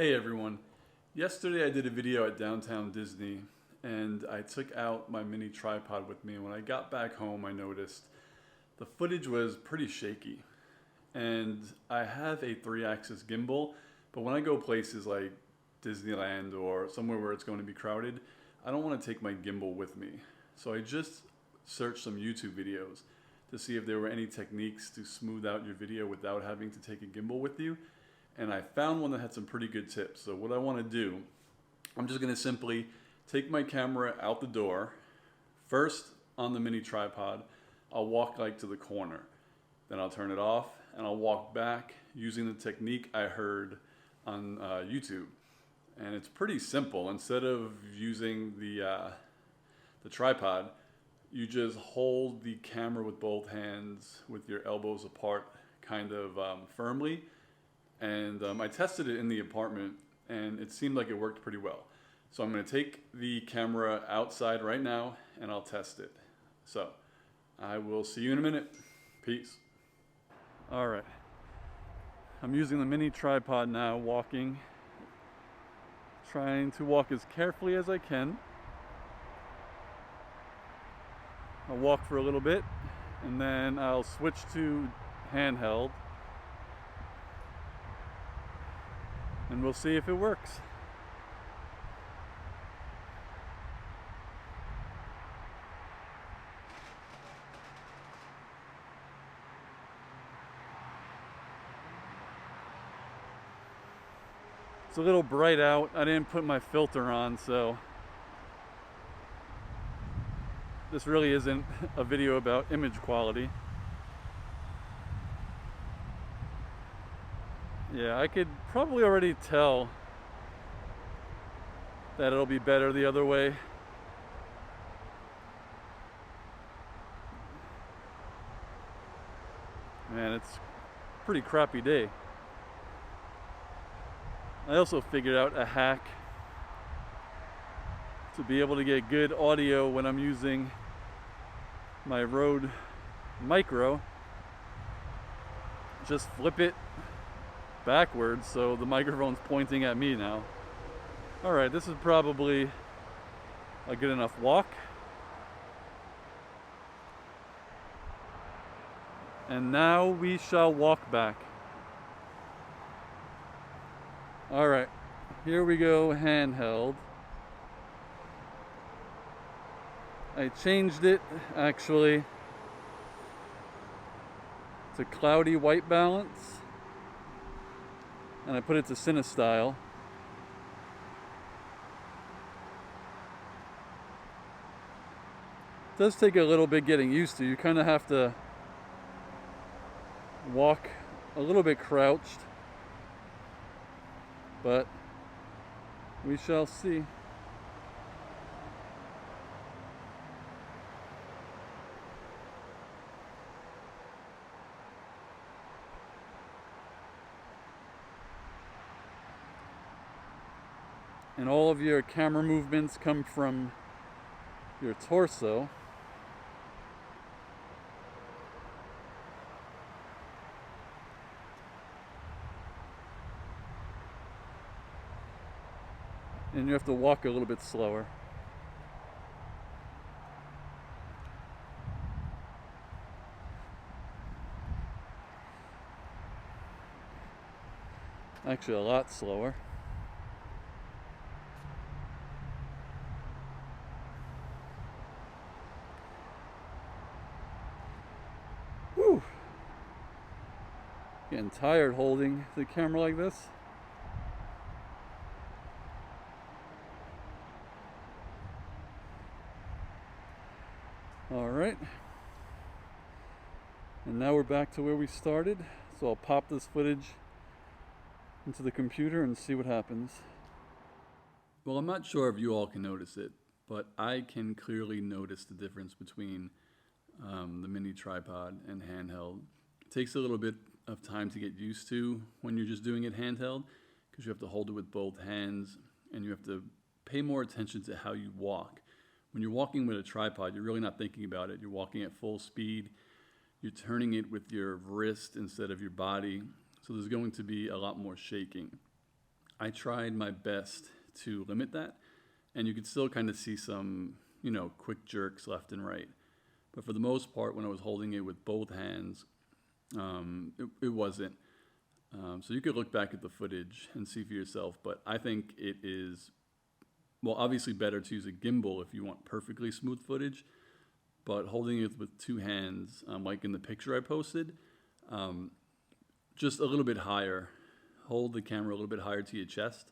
Hey everyone. Yesterday I did a video at Downtown Disney and I took out my mini tripod with me, and when I got back home I noticed the footage was pretty shaky. And I have a 3-axis gimbal, but when I go places like Disneyland or somewhere where it's going to be crowded, I don't want to take my gimbal with me. So I just searched some YouTube videos to see if there were any techniques to smooth out your video without having to take a gimbal with you. And I found one that had some pretty good tips. So what I want to do, I'm just going to simply take my camera out the door. First, on the mini tripod, I'll walk like to the corner. Then I'll turn it off and I'll walk back using the technique I heard on YouTube. And it's pretty simple. Instead of using the tripod, you just hold the camera with both hands with your elbows apart kind of firmly. And I tested it in the apartment and it seemed like it worked pretty well. So I'm going to take the camera outside right now and I'll test it. So I will see you in a minute. Peace. All right. I'm using the mini tripod now, walking, trying to walk as carefully as I can. I'll walk for a little bit and then I'll switch to handheld. And we'll see if it works. It's a little bright out. I didn't put my filter on, so this really isn't a video about image quality. Yeah, I could probably already tell that it'll be better the other way. Man, it's a pretty crappy day. I also figured out a hack to be able to get good audio when I'm using my Rode Micro. Just flip it backwards so the microphone's pointing at me now. Alright, this is probably a good enough walk. And now we shall walk back. Alright, here we go, handheld. I changed it actually to cloudy white balance. And I put it to Cine style. It does take a little bit getting used to. You kind of have to walk a little bit crouched, but we shall see. And all of your camera movements come from your torso. And you have to walk a little bit slower. Actually, a lot slower. Whew. Getting tired holding the camera like this. Alright, and now we're back to where we started, so I'll pop this footage into the computer and see what happens. Well, I'm not sure if you all can notice it, but I can clearly notice the difference between the mini tripod and handheld. It takes a little bit of time to get used to when you're just doing it handheld, because you have to hold it with both hands and you have to pay more attention to how you walk. When you're walking with a tripod, you're really not thinking about it. You're walking at full speed. You're turning it with your wrist instead of your body. So there's going to be a lot more shaking. I tried my best to limit that, and you could still kind of see some, quick jerks left and right. But for the most part, when I was holding it with both hands, it wasn't. So you could look back at the footage and see for yourself, but I think it is, well, obviously better to use a gimbal if you want perfectly smooth footage, but holding it with two hands, like in the picture I posted, just a little bit higher. Hold the camera a little bit higher to your chest.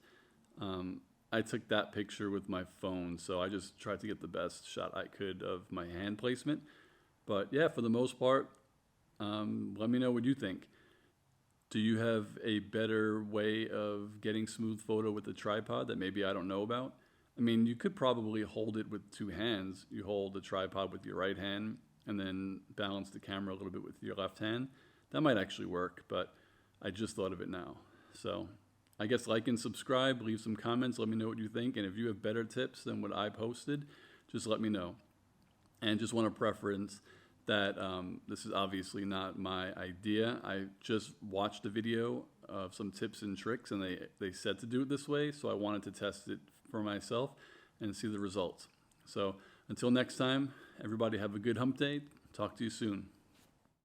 I took that picture with my phone, so I just tried to get the best shot I could of my hand placement. But yeah, for the most part, let me know what you think. Do you have a better way of getting smooth photo with a tripod that maybe I don't know about? I mean, you could probably hold it with two hands. You hold the tripod with your right hand and then balance the camera a little bit with your left hand. That might actually work, but I just thought of it now. So I guess like and subscribe, leave some comments, let me know what you think. And if you have better tips than what I posted, just let me know. And just want to preference that this is obviously not my idea. I just watched a video of some tips and tricks, and they said to do it this way, so I wanted to test it for myself and see the results. So until next time, everybody have a good hump day. Talk to you soon.